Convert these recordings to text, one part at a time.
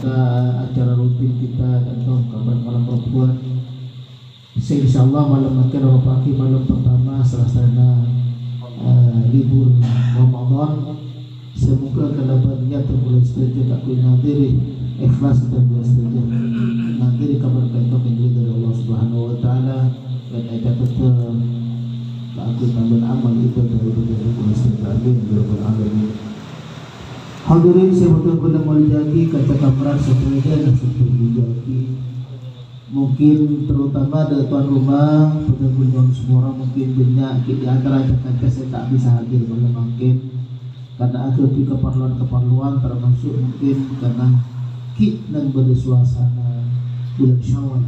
ke acara rutin kita contoh kabar malam perempuan. Insyaallah malam akhir pagi malam pertama setelah libur Ramadan. Semoga kalau berniat terboleh setuju tak boleh nadiri ikhlas dan boleh setuju nadiri kabar kantor yang dari Allah Subhanahu Wa Taala dan ada tetap tak aku tambah amal itu dari boleh setuju amin beralamin. Hadirin saya betul-betul mulyaki kaca kamar sepeda dan seperti mungkin terutama dari tuan rumah betul-betul semua orang mungkin banyak di antara kaca saya tak bisa hadir malam mungkin karena ada keperluan termasuk mungkin karena dan bersuasana bulan Syawal.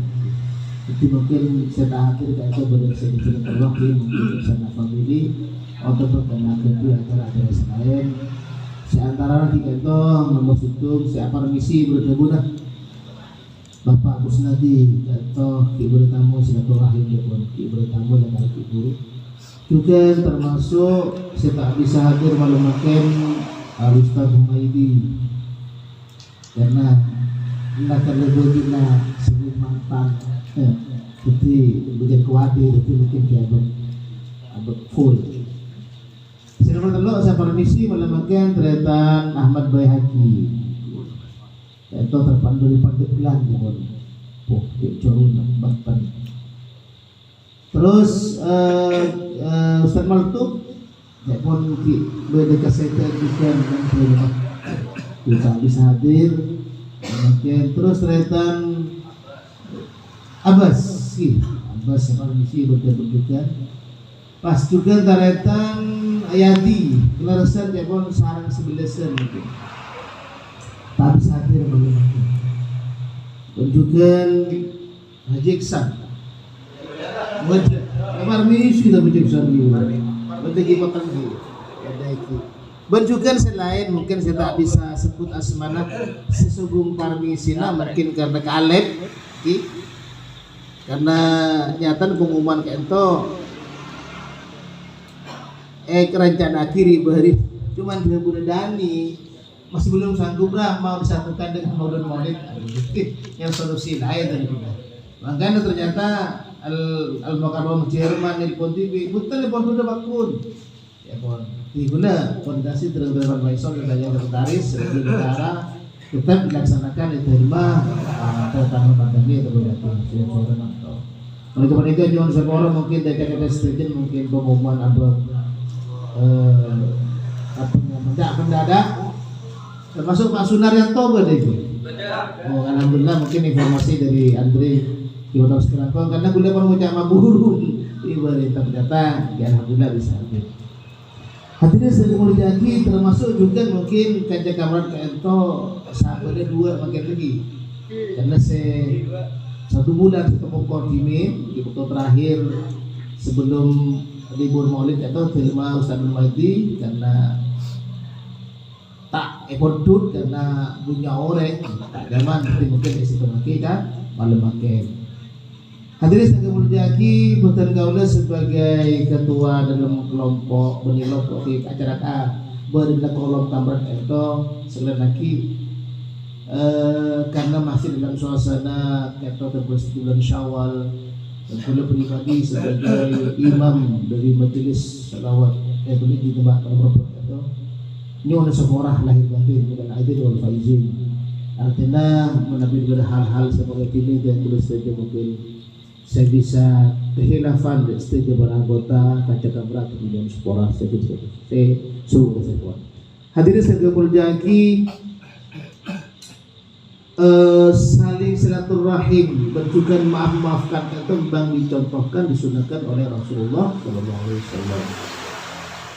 Jadi mungkin saya tak hadir kaca berdasarkan terwakil mungkin bersama family atau karena ada acara lain. Seantara nanti itu nomor situng saya permisi berdebu dah Bapak Kusnadi atau ibu tamu silaturahim pun ibu tamu dan ibu juga termasuk saya tak bisa hadir malam makan Ustaz Humaidi karena hendak terlebih kita sebelum mantan jadi bukan kuadir jadi mungkin dia abad full. Saya permisi malam makan Tretan Ahmad Bayhaqi itu terpandu di Pandeglang pun Corun Banten. Terus Ustaz Maltuk ya pun beda kesehatan juga dengan kita bisa hadir mungkin. Terus Tretan Abbas saya permisi betul-betul pas juga Tretan Ayadi kelarasan ya pun sarang sebelasan mungkin tak bisa hadir bagaimana dan juga Haji Iksan kamar misi dah Haji Iksan bagi potong ada itu benjukan selain mungkin saya tak bisa sebut asmana sesungguh parmisina mungkin karena kealep karena nyata pengumuman kento rencana kiri beri cuman dia budak Dani masih belum sanggup mau disatukan dengan maulid yang solusi lain tadi kita. Makanya ternyata al-Mukarram Jerman nelpon TV betul nelpon sudah bakun ya pun diguna fondasi terhadap Faisal dan yang sekretaris di negara tetap dilaksanakan diterima terutama pandemi atau berdatang oleh karena itu jangan seorang mungkin dari kata strategi mungkin pengumuman apa mendadak termasuk Pak Sunaryanto itu. Oh alhamdulillah mungkin informasi dari Andre di Hotel Sekarang karena beliau mengucap maburun ibarat ternyata ya alhamdulillah bisa hadir. Hadirin sedang mulyaki termasuk juga mungkin kaca kamar kento sahabatnya dua makin lagi karena satu bulan ketemu koordinir di waktu terakhir sebelum libur Maulid atau terima Ustaz Humaidi karena tak ekordut karena punya orang tak gaman mungkin di situ kan malam makan. Hadirin sekalian mulyaki Putra Gaula sebagai ketua dalam kelompok menilok di acara berilah kolom kamar itu selain lagi karena masih dalam suasana kata bulan Syawal dan beliau pribadi sebagai imam dari majelis salawat boleh di tempat nomor itu ini ada seorang lahir batin bukan ada wal faizin artinya menabi hal-hal seperti ini dan boleh saja mungkin saya bisa kehilafan dan setuju beranggota kaca kamera kemudian sepora saya suruh saya buat hadirin sekalian mulyaki saling silaturahim bentukan maafkan kembang dicontohkan disunahkan oleh Rasulullah SAW.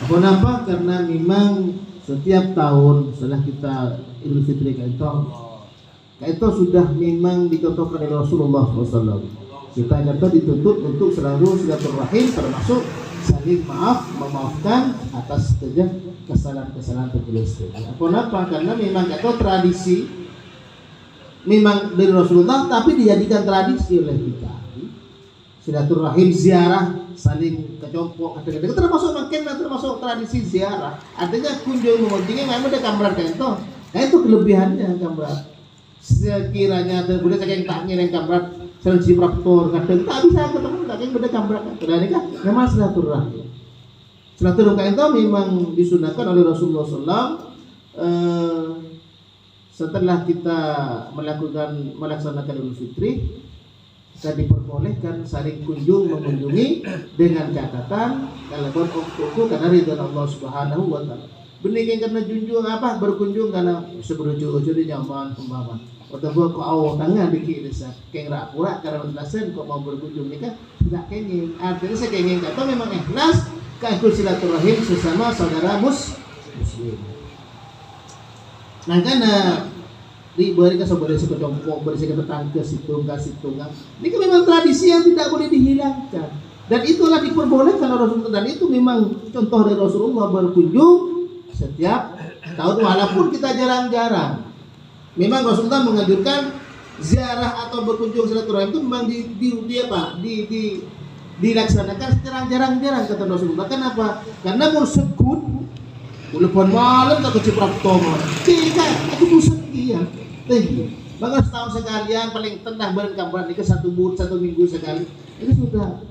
Kenapa? Karena memang setiap tahun setelah kita Idul Fitri itu sudah memang dicontohkan oleh Rasulullah SAW. Kita nyata dituntut untuk selalu silaturahim termasuk saling memaafkan atas kesalahan-kesalahan tertulis. Kenapa? Karena memang itu tradisi memang dari Rasulullah tapi dijadikan tradisi oleh kita. Silaturahim ziarah saling kecompok kata-kata termasuk makin termasuk tradisi ziarah. Artinya kunjung mengunjungi memang ada kamar kento. Nah itu kelebihannya kamar. sekiranya boleh saking tak ngiring kamrat sering si praptor kadang tak bisa ketemu tak yang beda kamrat kadang ini kan memang silaturahim itu memang disunahkan oleh Rasulullah SAW. Setelah kita melaksanakan Idul Fitri, kita diperbolehkan saling mengunjungi dengan catatan kalau itu karena ridha Allah Subhanahu wa taala. Bening karena junjung apa berkunjung karena seberujuk-ujuk di nyaman pembawa. Atau ko awak tangan dikit desa keng rak pura karena bentasen kok mau berkunjung ni kan tidak kenging. Artinya saya kenging kata memang ikhlas ka silaturahim sesama saudara muslim. Nah karena diberi kesabaran sekejongkok, beri tetangga situng. Ini kan memang tradisi yang tidak boleh dihilangkan. Dan itulah diperbolehkan oleh Rasulullah. Dan itu memang contoh dari Rasulullah berkunjung setiap tahun walaupun kita jarang-jarang. Memang Rasulullah menganjurkan ziarah atau berkunjung silaturahim itu memang dilaksanakan secara jarang-jarang kata Rasulullah. Kenapa? Karena mau sekut, walaupun malam tak keciprat tomat. Aku pusat dia. Maka setahun sekalian paling tenang berkampan ini ke satu minggu sekali. Ini sudah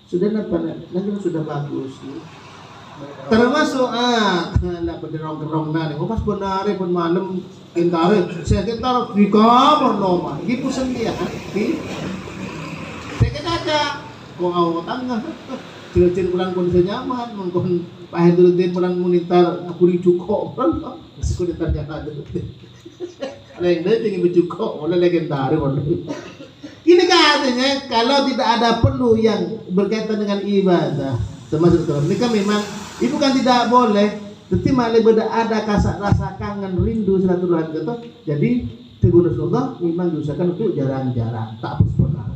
sudah bagus. Termasuk nak berderong-derong nani. Pas benare pun malam kentare. Saya kentar di kamar normal. Ini pusing dia. Saya kata kau awak tangga. Cil-cil pulang pun senyaman. Mungkin Pak Hendruddin pulang monitor aku dicukok. Masih kulitan jalan ada. Ada yang dia ingin bercukok. Mulai legendari. Ini katanya kalau tidak ada perlu yang berkaitan dengan ibadah. Termasuk ini kan memang itu kan tidak boleh, tetapi malah ada rasa kangen rindu silaturahim gitu. Jadi tegur Rasulullah memang diusahakan untuk jarang-jarang, tak pernah.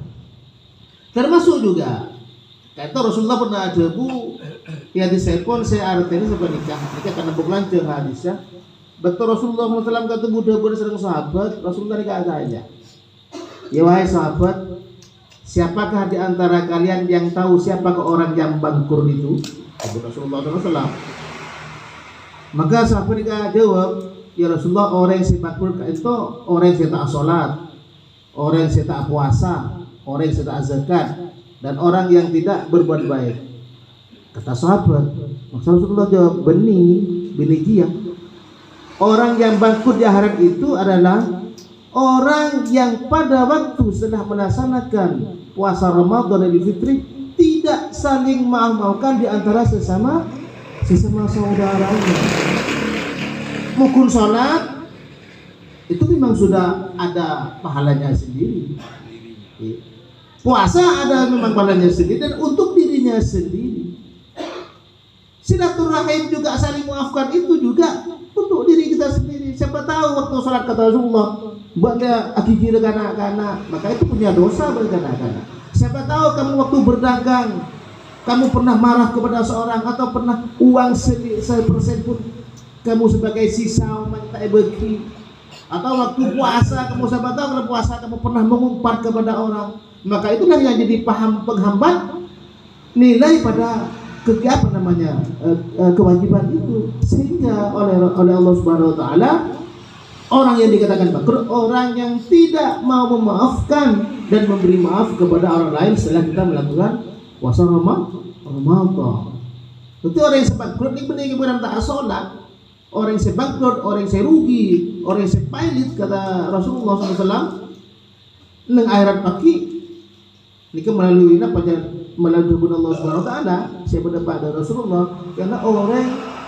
Termasuk juga kata Rasulullah pernah ada yang diselpon saya artinya sampai nikah karena bukan hadisnya. Betul Rasulullah SAW kata budak-budak sedang sahabat, Rasulullah nikah aja. Ya wahai sahabat, siapakah di antara kalian yang tahu siapakah orang yang bangkur itu? Rasulullah SAW. Maka sahabat dia jawab, ya Rasulullah orang yang bangkur itu orang yang tak sholat, orang yang tak puasa, orang yang tak zakat, dan orang yang tidak berbuat baik. Kata sahabat, maka Rasulullah jawab, beni dia. Orang yang bangkrut di akhirat itu adalah orang yang pada waktu setelah melaksanakan puasa Ramadan dan Idul Fitri tidak saling maaf-maafkan di antara sesama saudaranya. Mukun sholat itu memang sudah ada pahalanya sendiri. Puasa ada memang pahalanya sendiri dan untuk dirinya sendiri. Silaturahim juga saling maafkan itu juga untuk diri kita sendiri. Siapa tahu waktu sholat kata Rasulullah benda akikir kanak-kanak, maka itu punya dosa bagi kanak-kanak. Siapa tahu kamu waktu berdagang kamu pernah marah kepada seorang atau pernah uang 1% pun kamu sebagai sisa umat tak bagi, atau waktu puasa kamu siapa tahu kalau puasa kamu pernah mengumpat kepada orang, maka itulah yang jadi penghambat nilai pada kewajiban itu. Sehingga oleh Allah Subhanahu wa taala orang yang dikatakan bangkrut orang yang tidak mau memaafkan dan memberi maaf kepada orang lain setelah kita melakukan puasa Ramadan. Itu orang yang bangkrut ini benar benar tak sholat, orang yang bangkrut, orang yang rugi, orang yang pailit kata Rasulullah SAW neng akhirat pagi ini melalui Allah Subhanahu wa taala saya berdebat dengan Rasulullah karena orang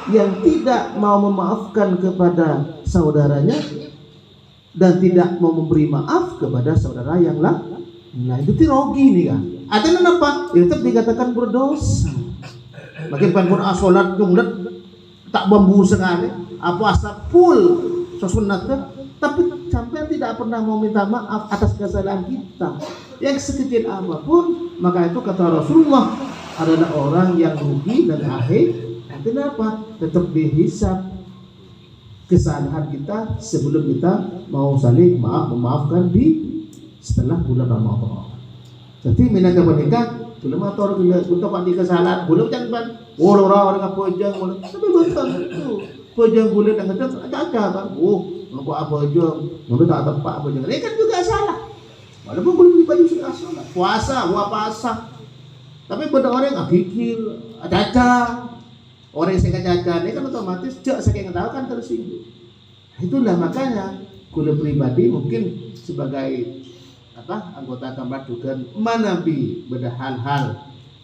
yang tidak mau memaafkan kepada saudaranya dan tidak mau memberi maaf kepada saudara yang lain. Nah itu rugi nih kan. Ada kenapa? Ya, tetap dikatakan berdosa. Makin pun sholat jumlah tak bambu sekali, apa asap full sunatnya, tapi sampai tidak pernah mau minta maaf atas kesalahan kita yang sekecil apapun, maka itu kata Rasulullah adalah orang yang rugi dan akhir. Kenapa? Tetap dihisab kesalahan kita sebelum kita mau saling memaafkan di setelah bulan Ramadan. Jadi minat menikah belum atur untuk pandi kesalahan belum jangan orang apa jang tapi betul itu pejang bulan yang kecil caca kan Nggak apa aja, nggak tak tepat apa aja. Ini kan juga salah. Walaupun kulit pribadi sudah salah. Puasa, buah puasa. Tapi pada orang yang kikir, caca, orang yang saya caca, ini kan otomatis saya kayak tahu kan tersinggung. Itulah makanya kulit pribadi mungkin sebagai anggota kamar juga menabi pada hal-hal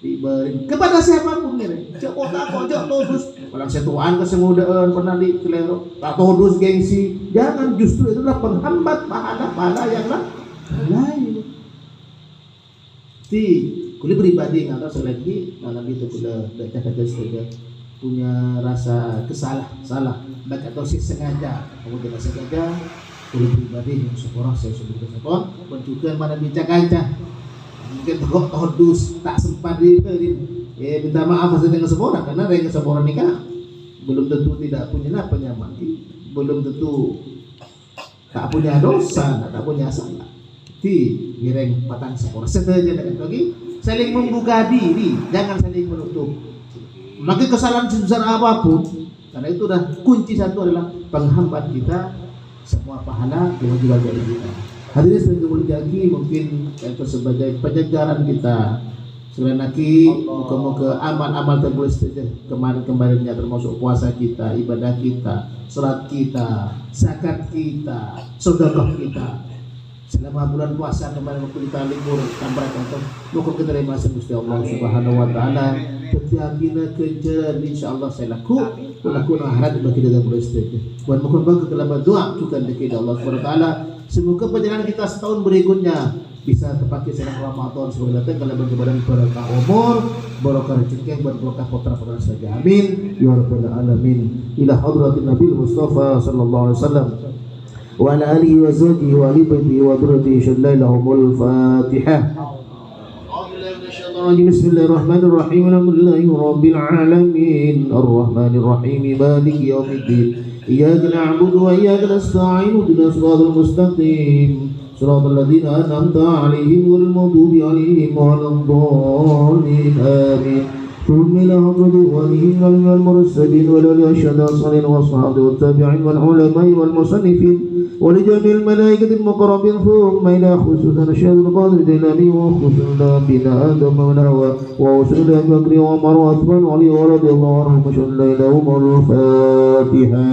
diberi kepada siapapun nih. Cek otak kojok todus. Kalau setuan kesemudaan pernah di kelero, tak todus gengsi. Jangan, justru itulah penghambat pahala yang lain. Di kulit pribadi nggak tahu selagi malam itu sudah jaga saja punya rasa salah baik atau sengaja, kemudian sengaja. Kulit pribadi yang seorang saya sebut kesepon menunjukkan mana bincang kancah mungkin todus tak sempat minta maaf hasil dengan semua orang karena dengan semua orang nikah belum tentu tidak punya nyaman, belum tentu tak punya dosa, tak punya salah. Di ngiring patang seorang saja dengan lagi saling membuka diri, jangan saling menutup. Maka kesalahan sebesar apapun, karena itu dah kunci satu adalah penghambat kita semua pahala kewajiban dari kita. Hadirin sekalian mulia, mungkin itu sebagai penyegaran kita. Selain lagi muka-muka amal-amal tertulis kemarin-kemarinnya termasuk puasa kita, ibadah kita, salat kita, zakat kita, sedekah kita. Selama bulan puasa kemarin waktu kita libur tambah contoh, moga kita terima Gusti Allah Subhanahu wa taala. Keyakinan kejalan insyaallah saya laku akhirat bagi dalam beristirahat. Buat moga kekelaban doa juga dari Allah Subhanahu wa taala. Semoga perjalanan kita setahun berikutnya bisa terpakai selama Ramadan semoga datang kalaban kepada berkah umur, barokah rezeki, barokah putra-putra saja. Amin ya rabbal alamin. Ila hadratin Nabi Mustafa sallallahu alaihi wasallam. وعلى آله وزوجه وآل بيته وذريته شهداء لهم الفاتحة. بسم الله الرحمن الرحيم الحمد لله رب العالمين الرحمن الرحيم مالك يوم الدين إياك نعبد وإياك نستعين اهدنا الصراط المستقيم صراط الذين أنعمت عليهم غير المغضوب عليهم ولا الضالين آمين. ثم إلى حضرة وليهم من المرسلين والأولياء الشهداء الصالحين والصحابة والتابعين والعلماء والمصنفين ولجميع الملائكة المقربين ثم إلى خصوصا الشهد القادر الجيلاني وخصوصا بنا آدم ونحوه وخصوصا أبي بكر وعمر وعثمان وعلي ورضي الله عنهم وشهدنا لهم الفاتحة.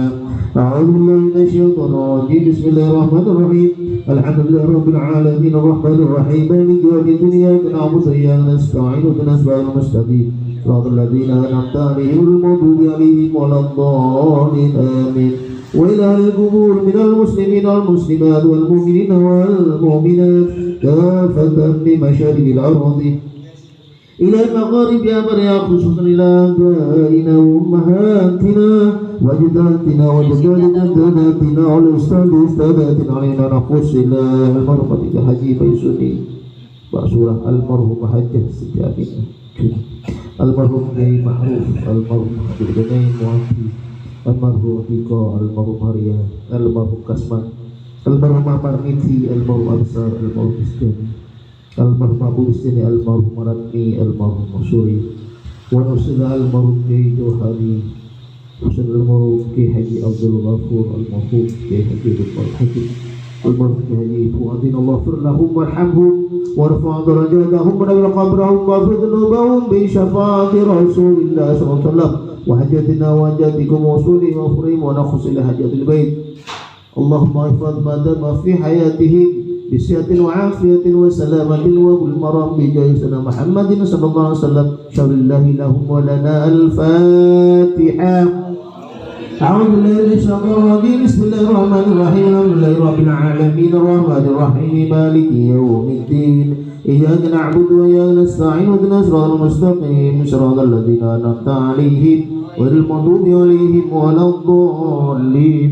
أعوذ بالله من الشيطان الرجيم بسم الله الرحمن الرحيم الحمد لله رب العالمين الرحمن الرحيم مالك يوم الدين إياك نعبد وإياك نستعين اهدنا الصراط المستقيم صراط الذين أنعمت عليهم غير المغضوب عليهم ولا الضالين آمين. وإلى أهل القبور من المسلمين والمسلمات والمؤمنين والمؤمنات كافة بمشارق الأرض إلى المغارب يا بريا خصوصا إلى آبائنا وأمهاتنا وجداتنا وجدات جداتنا والأستاذاتنا علينا نقص إلى المرمى حجي بيسوني بأسورة المرحوم حجة سجادنا المرحوم جاي معروف المرحوم حجر جنين موافي المرحوم Tiko, almarhum Maria, almarhum Kasman, almarhum Marniti, almarhum Absar, almarhum Isteni, almarhum Abu Isteni, almarhum Maratni, almarhum Masuri, wa nusila almarhum Kiai Johari, nusila almarhum Kiai Haji Abdul Ghafur, almarhum Kiai Haji Abdul Hakim, almarhum Kiai Haji Fuadin, Allah firlahum warhamhum, warfa' darajatahum wa nawwir qabrahum wa fi dhunubahum bi syafaati Rasulillah sallallahu alaihi wasallam. وحاجتنا وحاجاتكم وصولهم وفرهم ونخص إلى حاجات البيت. اللهم احفظ ما دام في حياتهم بصحة وعافية وسلامة وبالمرام بجاه سيدنا محمد صلى الله عليه وسلم شر الله لهم ولنا الفاتحة. أعوذ بالله من الشيطان الرجيم بسم الله الرحمن الرحيم الحمد لله رب العالمين الرحمن الرحيم مالك يوم الدين إياك نعبد وإياك نستعين اهدنا الصراط المستقيم صراط الذين أنعمت عليهم غير المغضوب عليهم ولا الضالين